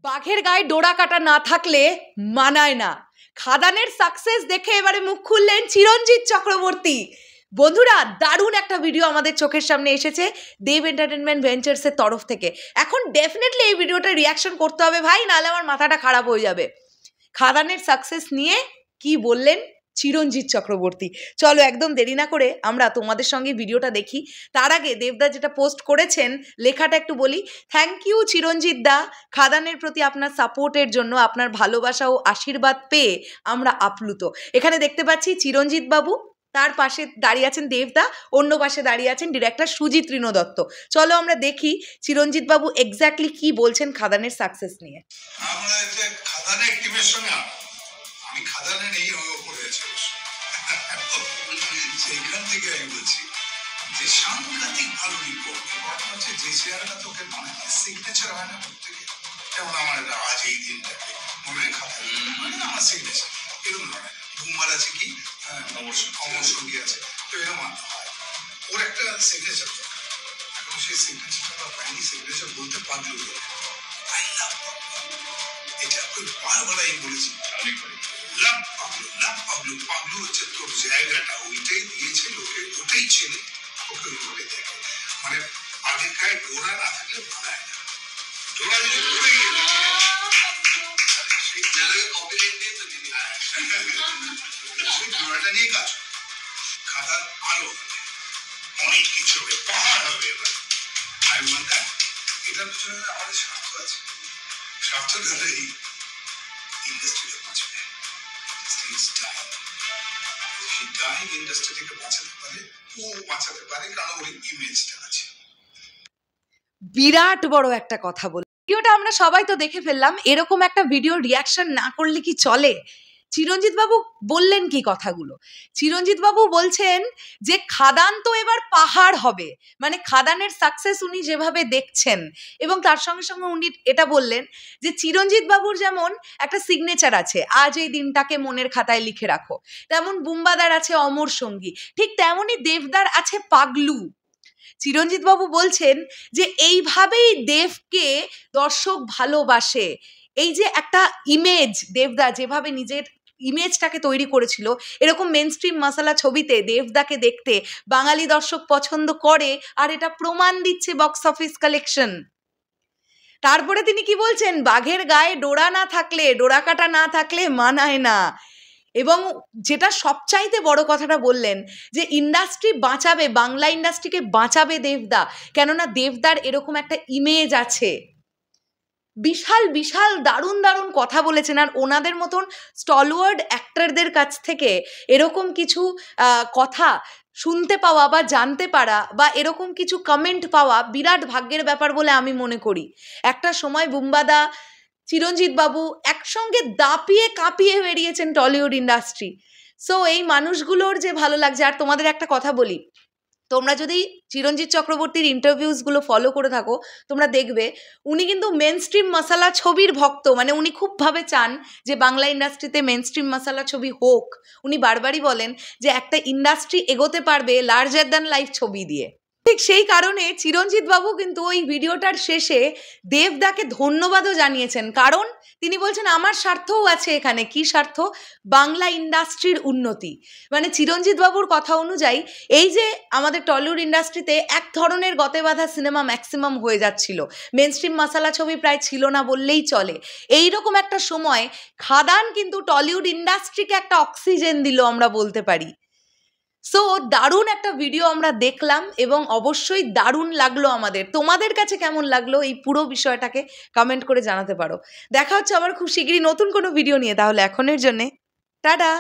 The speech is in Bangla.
বাঘের গায়ে ডোরা কাটা না থাকলে মানায় না। খাদানের সাকসেস দেখে এবারে মুখ খুললেন চিরঞ্জিত চক্রবর্তী। বন্ধুরা, দারুণ একটা ভিডিও আমাদের চোখের সামনে এসেছে দেব এন্টারটেনমেন্ট ভেঞ্চার্সের তরফ থেকে। এখন ডেফিনেটলি এই ভিডিওটা রিয়াকশন করতে হবে ভাই, নাহলে আমার মাথাটা খারাপ হয়ে যাবে। খাদানের সাকসেস নিয়ে কি বললেন চিরঞ্জিত চক্রবর্তী, চলো একদম দেরি না করে আমরা তোমাদের সঙ্গে ভিডিওটা দেখি। তার আগে দেবদা যেটা পোস্ট করেছেন লেখাটা একটু বলি। থ্যাংক ইউ চিরঞ্জিত দা, খাদানের প্রতি আপনার সাপোর্টের জন্য, আপনার ভালোবাসা ও আশীর্বাদ পেয়ে আমরা আপ্লুত। এখানে দেখতে পাচ্ছি চিরঞ্জিত বাবু, তার পাশে দাঁড়িয়ে আছেন দেবদা, অন্য পাশে দাঁড়িয়ে আছেন ডিরেক্টর সুজিত ঋণ দত্ত। চলো আমরা দেখি চিরঞ্জিত বাবু এক্স্যাক্টলি কি বলছেন খাদানের সাকসেস নিয়ে। আমি খাদানে নেই পড়েছি, সেইখান থেকে আমি বলছি যে সাংঘাতিক ভালো রিপোর্ট। ঘটনা হচ্ছে যে চেয়ারটা তোকে মানে সিগনেচার হয় না প্রত্যেকে, যেমন আমার আজ এই দিনটাকে মনে খাতা মানে আমার সিগনেচার এরকম ধরনের ঘুমার আছে কি অমর সঙ্গী আছে, তো এরকম হয়। ওর একটা সিগনেচার দরকার। এখন সেই সিগনেচারটা বা পাইনি, সিগনেচার বলতে পাগলু আই লাভ এটা ওই বারবার আমি বলেছি লাভ পাগলু, লাভ পাগলু, পাগলু হচ্ছে তোর জায়গাটা, ওইটাই দিয়েছে লোকে, ওটাই ছেলে ওকে ওইভাবে দেখে। মানে আগে গায়ে ডোরা না থাকলে বানায় না, ডোরা যদি পড়ে গিয়ে সেই জায়গায় কপিরাইট নিয়ে তো দিদি সেই ডোরাটা নিয়ে কাজ খাদার আরো অনেক কিছু হবে, পাহাড় হবে। এবার আই ওয়ান্ট দ্যাট। এটার পিছনে আমাদের স্বার্থ আছে, স্বার্থ ধরে এই ইন্ডাস্ট্রিতে বাঁচবে। ইন্ডাস্ট্রি থেকে বাঁচাতে পারে, ও বাঁচাতে পারে, কারণ ওর ইমেজটা আছে। বিরাট বড় একটা কথা বল। ভিডিওটা আমরা সবাই তো দেখে ফেললাম, এরকম একটা ভিডিও রিয়াকশন না করলে কি চলে? চিরঞ্জিত বাবু বললেন কি কথাগুলো? চিরঞ্জিত বাবু বলছেন যে খাদান তো এবার পাহাড় হবে, মানে খাদানের সাকসেস উনি যেভাবে দেখছেন, এবং তার সঙ্গে সঙ্গে উনি এটা বললেন যে চিরঞ্জিত বাবুর যেমন একটা সিগনেচার আছে, আজ এই দিনটাকে মনের খাতায় লিখে রাখো, তেমন বুম্বাদার আছে অমর সঙ্গী, ঠিক তেমনই দেবদার আছে পাগলু। চিরঞ্জিত বাবু বলছেন যে এইভাবেই দেবকে দর্শক ভালোবাসে। এই যে একটা ইমেজ, দেবদা যেভাবে নিজের ইমেজটাকে তৈরি করেছিল, এরকম মেনস্ট্রিম মশালা ছবিতে দেবদাকে দেখতে বাঙালি দর্শক পছন্দ করে, আর এটা প্রমাণ দিচ্ছে বক্স অফিস কালেকশন। তারপরে তিনি কি বলছেন, বাঘের গায়ে ডোরা না থাকলে, ডোরা কাটা না থাকলে মানায় না। এবং যেটা সবচাইতে বড় কথাটা বললেন যে ইন্ডাস্ট্রি বাঁচাবে, বাংলা ইন্ডাস্ট্রিকে বাঁচাবে দেবদা, কেননা দেবদার এরকম একটা ইমেজ আছে। বিশাল বিশাল দারুণ দারুণ কথা বলেছেন। আর ওনাদের মতন স্টলওয়ার্ড অ্যাক্টরদের কাছ থেকে এরকম কিছু কথা শুনতে পাওয়া বা জানতে পারা বা এরকম কিছু কমেন্ট পাওয়া বিরাট ভাগ্যের ব্যাপার বলে আমি মনে করি। একটা সময় বুম্বাদা, চিরঞ্জিত বাবু একসঙ্গে দাপিয়ে কাঁপিয়ে বেরিয়েছেন টলিউড ইন্ডাস্ট্রি। সো এই মানুষগুলোর যে ভালো লাগছে। আর তোমাদের একটা কথা বলি, তোমরা যদি চিরঞ্জিত চক্রবর্তীর ইন্টারভিউসগুলো ফলো করে থাকো, তোমরা দেখবে উনি কিন্তু মেনস্ট্রিম মশালা ছবির ভক্ত। মানে উনি খুবভাবে চান যে বাংলা ইন্ডাস্ট্রিতে মেনস্ট্রিম মশালা ছবি হোক। উনি বারবারই বলেন যে একটা ইন্ডাস্ট্রি এগোতে পারবে লার্জার দ্যান লাইফ ছবি দিয়ে। ঠিক সেই কারণে চিরঞ্জিত বাবু কিন্তু ওই ভিডিওটার শেষে দেবদাকে ধন্যবাদও জানিয়েছেন, কারণ তিনি বলছেন আমার স্বার্থও আছে এখানে। কি স্বার্থ? বাংলা ইন্ডাস্ট্রির উন্নতি। মানে চিরঞ্জিত বাবুর কথা অনুযায়ী এই যে আমাদের টলিউড ইন্ডাস্ট্রিতে এক ধরনের গতে বাঁধা সিনেমা ম্যাক্সিমাম হয়ে যাচ্ছিল, মেনস্ট্রিম মশালা ছবি প্রায় ছিল না বললেই চলে, এইরকম একটা সময় খাদান কিন্তু টলিউড ইন্ডাস্ট্রিকে একটা অক্সিজেন দিল আমরা বলতে পারি। সো দারুণ একটা ভিডিও আমরা দেখলাম এবং অবশ্যই দারুণ লাগলো আমাদের। তোমাদের কাছে কেমন লাগলো এই পুরো বিষয়টাকে কমেন্ট করে জানাতে পারো। দেখা হচ্ছে আবার খুব শীঘ্রই নতুন কোনো ভিডিও নিয়ে। তাহলে এখনের জন্যে টাটা।